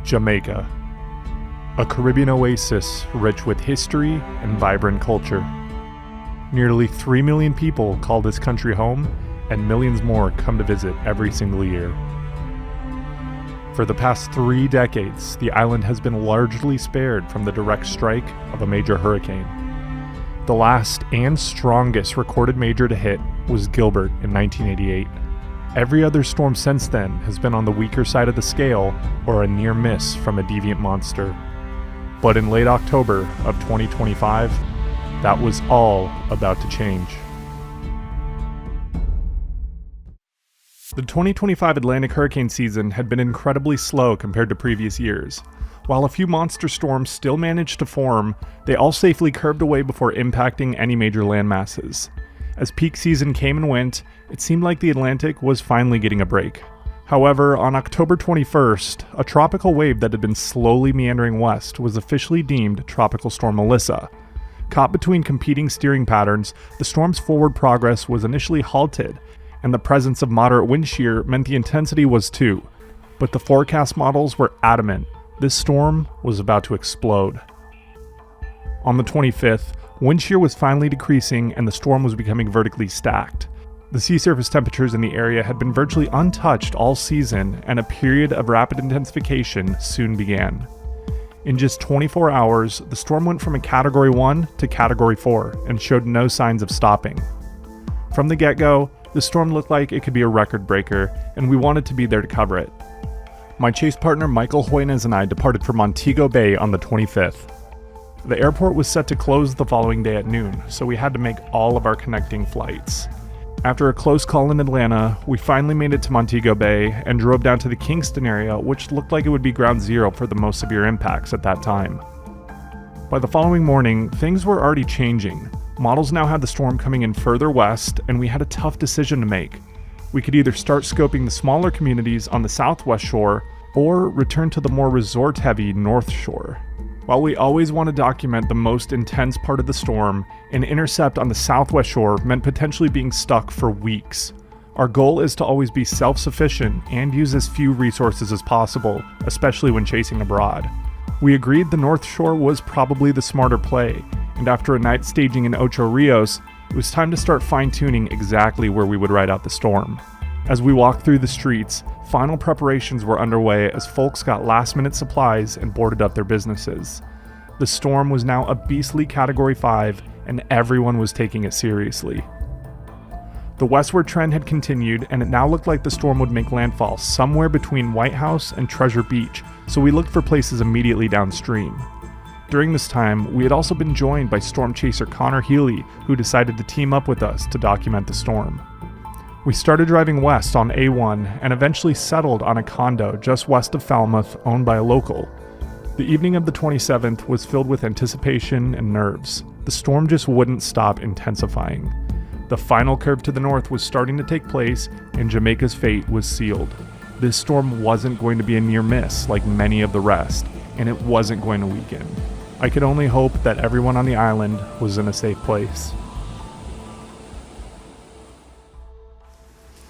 Jamaica, a Caribbean oasis rich with history and vibrant culture. Nearly 3 million people call this country home, and millions more come to visit every single year. For the past 3 decades, the island has been largely spared from the direct strike of a major hurricane. The last and strongest recorded major to hit was Gilbert in 1988. Every other storm since then has been on the weaker side of the scale or a near miss from a deviant monster. But in late October of 2025, that was all about to change. The 2025 Atlantic hurricane season had been incredibly slow compared to previous years. While a few monster storms still managed to form, they all safely curved away before impacting any major landmasses. As peak season came and went, it seemed like the Atlantic was finally getting a break. However, on October 21st, a tropical wave that had been slowly meandering west was officially deemed Tropical Storm Alyssa. Caught between competing steering patterns, the storm's forward progress was initially halted, and the presence of moderate wind shear meant the intensity was too. But the forecast models were adamant this storm was about to explode. On the 25th, wind shear was finally decreasing and the storm was becoming vertically stacked. The sea surface temperatures in the area had been virtually untouched all season, and a period of rapid intensification soon began. In just 24 hours, the storm went from a Category 1 to Category 4 and showed no signs of stopping. From the get-go, the storm looked like it could be a record breaker, and we wanted to be there to cover it. My chase partner Michael Hoynes and I departed for Montego Bay on the 25th. The airport was set to close the following day at noon, so we had to make all of our connecting flights. After a close call in Atlanta, we finally made it to Montego Bay and drove down to the Kingston area, which looked like it would be ground zero for the most severe impacts at that time. By the following morning, things were already changing. Models now had the storm coming in further west, and we had a tough decision to make. We could either start scoping the smaller communities on the southwest shore, or return to the more resort-heavy north shore. While we always want to document the most intense part of the storm, an intercept on the southwest shore meant potentially being stuck for weeks. Our goal is to always be self-sufficient and use as few resources as possible, especially when chasing abroad. We agreed the north shore was probably the smarter play, and after a night staging in Ocho Rios, it was time to start fine-tuning exactly where we would ride out the storm. As we walked through the streets, final preparations were underway as folks got last-minute supplies and boarded up their businesses. The storm was now a beastly Category 5, and everyone was taking it seriously. The westward trend had continued, and it now looked like the storm would make landfall somewhere between White House and Treasure Beach, so we looked for places immediately downstream. During this time, we had also been joined by storm chaser Connor Healy, who decided to team up with us to document the storm. We started driving west on A1 and eventually settled on a condo just west of Falmouth owned by a local. The evening of the 27th was filled with anticipation and nerves. The storm just wouldn't stop intensifying. The final curve to the north was starting to take place, and Jamaica's fate was sealed. This storm wasn't going to be a near miss like many of the rest, and it wasn't going to weaken. I could only hope that everyone on the island was in a safe place.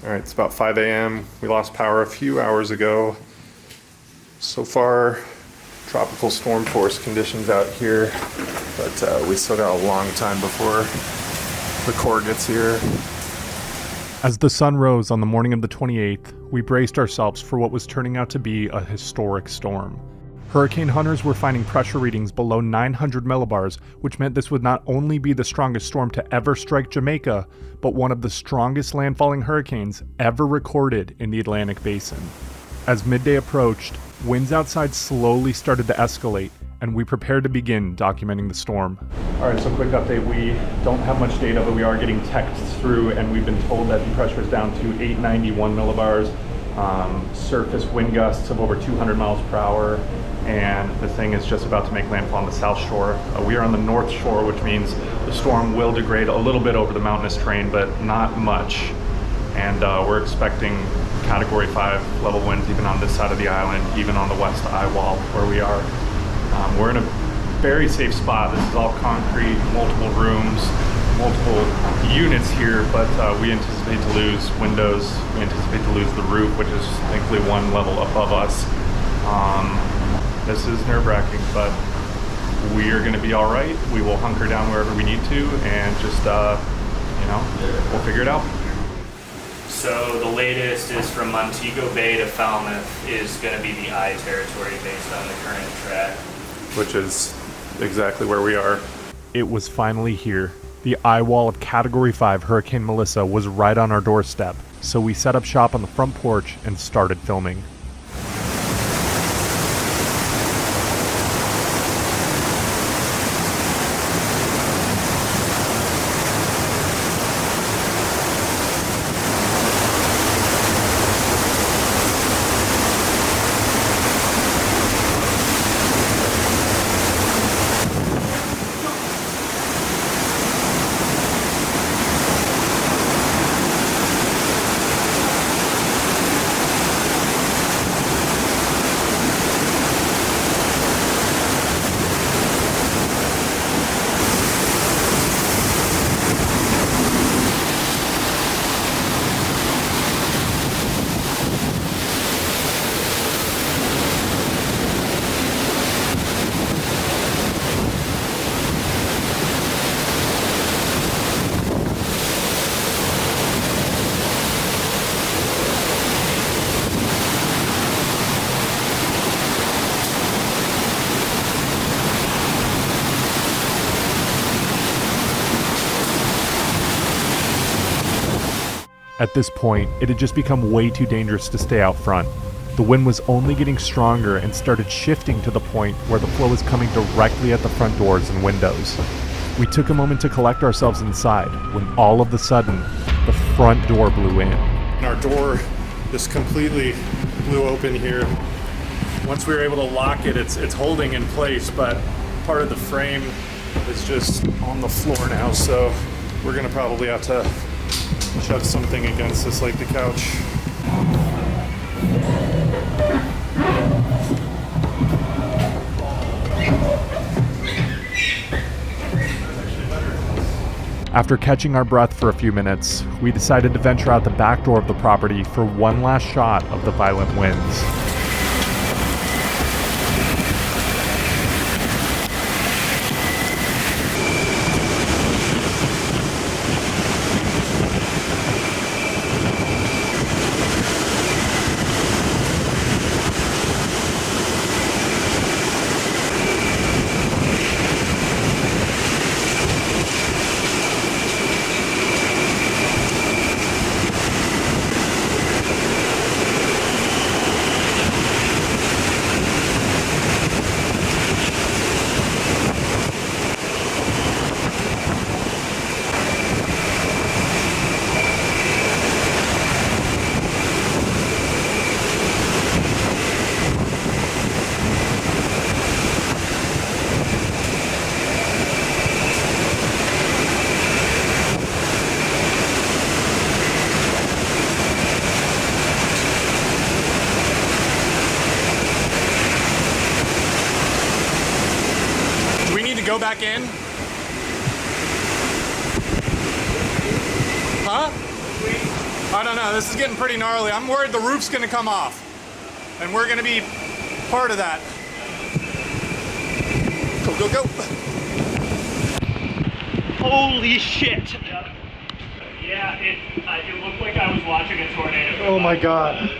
All right, it's about 5 a.m. We lost power a few hours ago. So far, tropical storm force conditions out here, but we still got a long time before the core gets here. As the sun rose on the morning of the 28th, we braced ourselves for what was turning out to be a historic storm. Hurricane hunters were finding pressure readings below 900 millibars, which meant this would not only be the strongest storm to ever strike Jamaica, but one of the strongest landfalling hurricanes ever recorded in the Atlantic Basin. As midday approached, winds outside slowly started to escalate, and we prepared to begin documenting the storm. All right, so quick update. We don't have much data, but we are getting texts through, and we've been told that the pressure is down to 891 millibars. Surface wind gusts of over 200 miles per hour, and the thing is just about to make landfall on the south shore. We are on the north shore, which means the storm will degrade a little bit over the mountainous terrain, but not much. And we're expecting Category 5 level winds even on this side of the island, even on the west eye wall where we are. We're in a very safe spot. This is all concrete, multiple rooms, multiple units here, but we anticipate to lose windows. We anticipate to lose the roof, which is thankfully one level above us. This is nerve-wracking, but we are going to be all right. We will hunker down wherever we need to and just, we'll figure it out. So the latest is from Montego Bay to Falmouth is going to be the I territory based on the current track. Which is exactly where we are. It was finally here. The eye wall of Category 5 Hurricane Melissa was right on our doorstep, so we set up shop on the front porch and started filming. At this point, it had just become way too dangerous to stay out front. The wind was only getting stronger and started shifting to the point where the flow was coming directly at the front doors and windows. We took a moment to collect ourselves inside when all of a sudden, the front door blew in. And our door just completely blew open here. Once we were able to lock it, it's holding in place, but part of the frame is just on the floor now, so we're gonna probably have to shove something against this, like the couch. After catching our breath for a few minutes, we decided to venture out the back door of the property for one last shot of the violent winds. Go back in? Huh? I don't know, this is getting pretty gnarly. I'm worried the roof's gonna come off. And we're gonna be part of that. Go, go, go. Holy shit. Yep. Yeah, it looked like I was watching a tornado. Oh my God.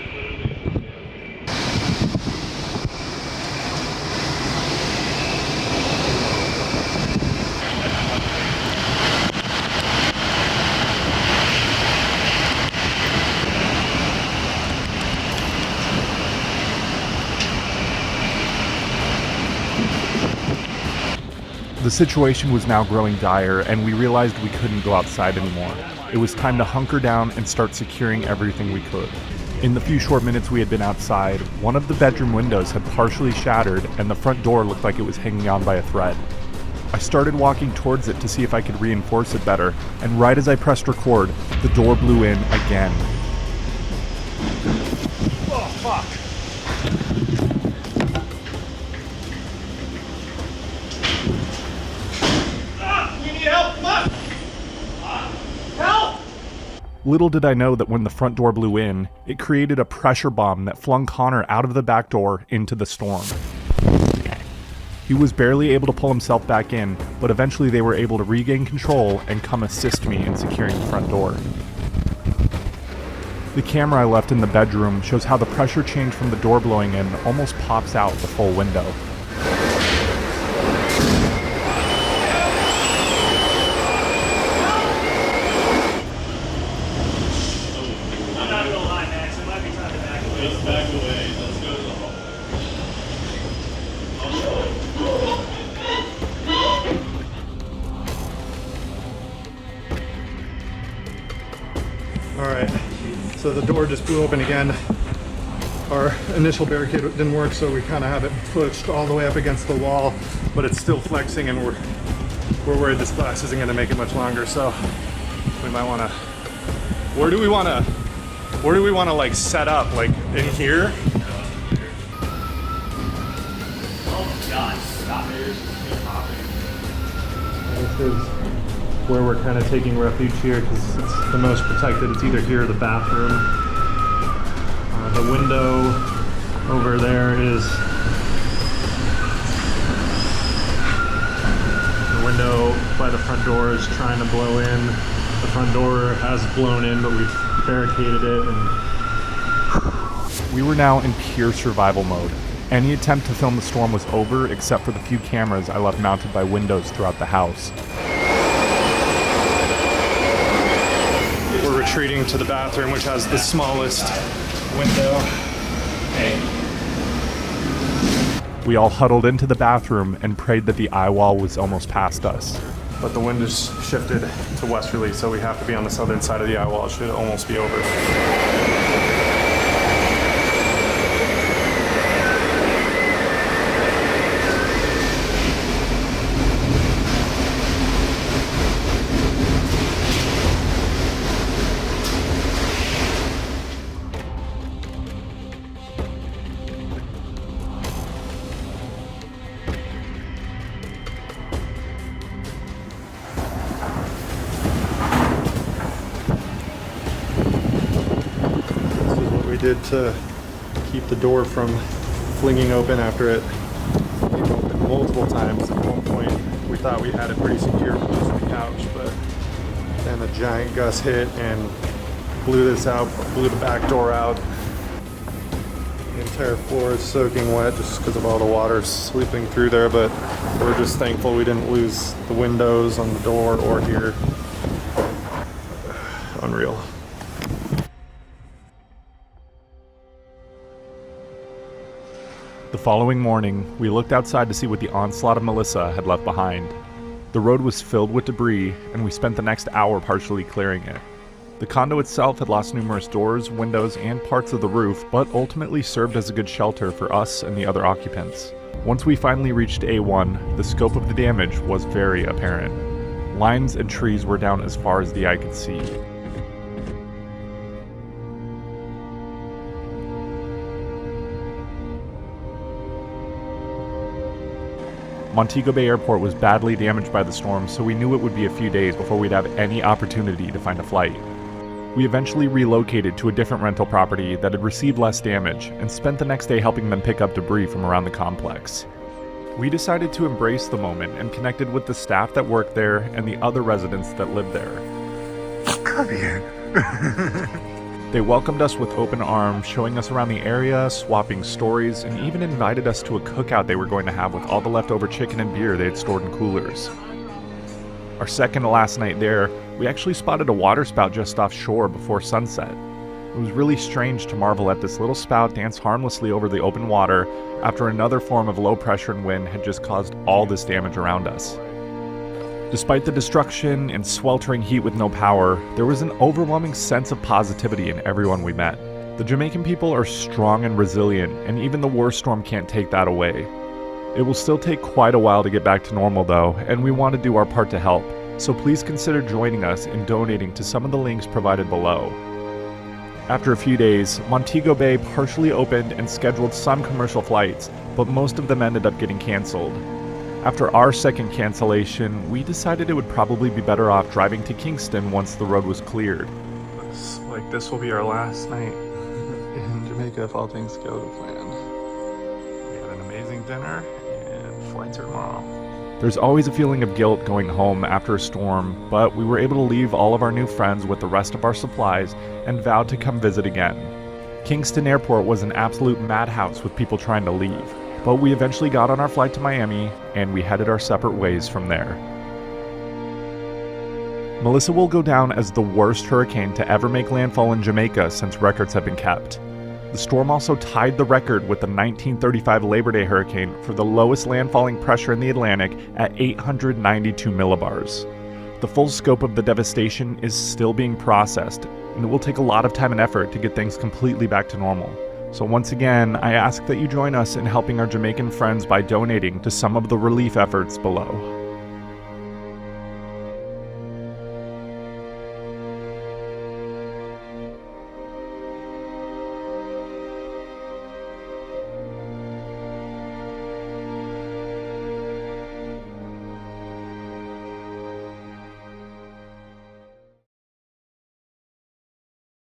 The situation was now growing dire, and we realized we couldn't go outside anymore. It was time to hunker down and start securing everything we could. In the few short minutes we had been outside, one of the bedroom windows had partially shattered, and the front door looked like it was hanging on by a thread. I started walking towards it to see if I could reinforce it better, and right as I pressed record, the door blew in again. Oh, fuck. Little did I know that when the front door blew in, it created a pressure bomb that flung Connor out of the back door into the storm. He was barely able to pull himself back in, but eventually they were able to regain control and come assist me in securing the front door. The camera I left in the bedroom shows how the pressure change from the door blowing in almost pops out the full window. I'm not gonna lie, Max, it might be time to back away. Let's back away. Let's go to the hallway. Alright, so the door just blew open again. Our initial barricade didn't work, so we kind of have it pushed all the way up against the wall, but it's still flexing, and we're worried this glass isn't going to make it much longer, so we might want to... Where do we want to like set up? Like in here? Oh God, stop it. This is where we're kind of taking refuge here because it's the most protected. It's either here or the bathroom. The window over there is the window by the front door is trying to blow in. The front door has blown in, but we've barricaded it. And We were now in pure survival mode. Any attempt to film the storm was over except for the few cameras I left mounted by windows throughout the house. we're retreating to the bathroom, which has the smallest window. We all huddled into the bathroom and prayed that the eye wall was almost past us. But the wind has shifted to westerly, so we have to be on the southern side of the eye wall. It should almost be over. Did to keep the door from flinging open after it came open multiple times. At one point, we thought we had it pretty secure close to the couch, but then a giant gust hit and blew this out, blew the back door out. The entire floor is soaking wet just because of all the water sweeping through there, but we're just thankful we didn't lose the windows on the door or here. Unreal. The following morning, we looked outside to see what the onslaught of Melissa had left behind. The road was filled with debris, and we spent the next hour partially clearing it. The condo itself had lost numerous doors, windows, and parts of the roof, but ultimately served as a good shelter for us and the other occupants. Once we finally reached A1, the scope of the damage was very apparent. Lines and trees were down as far as the eye could see. Montego Bay Airport was badly damaged by the storm, so we knew it would be a few days before we'd have any opportunity to find a flight. We eventually relocated to a different rental property that had received less damage and spent the next day helping them pick up debris from around the complex. We decided to embrace the moment and connected with the staff that worked there and the other residents that lived there. Come here. They welcomed us with open arms, showing us around the area, swapping stories, and even invited us to a cookout they were going to have with all the leftover chicken and beer they had stored in coolers. Our second to last night there, we actually spotted a water spout just offshore before sunset. It was really strange to marvel at this little spout dance harmlessly over the open water after another form of low pressure and wind had just caused all this damage around us. Despite the destruction and sweltering heat with no power, there was an overwhelming sense of positivity in everyone we met. The Jamaican people are strong and resilient, and even the worst storm can't take that away. It will still take quite a while to get back to normal though, and we want to do our part to help, so please consider joining us in donating to some of the links provided below. After a few days, Montego Bay partially opened and scheduled some commercial flights, but most of them ended up getting canceled. After our second cancellation, we decided it would probably be better off driving to Kingston once the road was cleared. Looks like this will be our last night in Jamaica if all things go to plan. We had an amazing dinner and flights are tomorrow. There's always a feeling of guilt going home after a storm, but we were able to leave all of our new friends with the rest of our supplies and vowed to come visit again. Kingston Airport was an absolute madhouse with people trying to leave, but we eventually got on our flight to Miami and we headed our separate ways from there. Melissa will go down as the worst hurricane to ever make landfall in Jamaica since records have been kept. The storm also tied the record with the 1935 Labor Day hurricane for the lowest landfalling pressure in the Atlantic at 892 millibars. The full scope of the devastation is still being processed, and it will take a lot of time and effort to get things completely back to normal. So once again, I ask that you join us in helping our Jamaican friends by donating to some of the relief efforts below.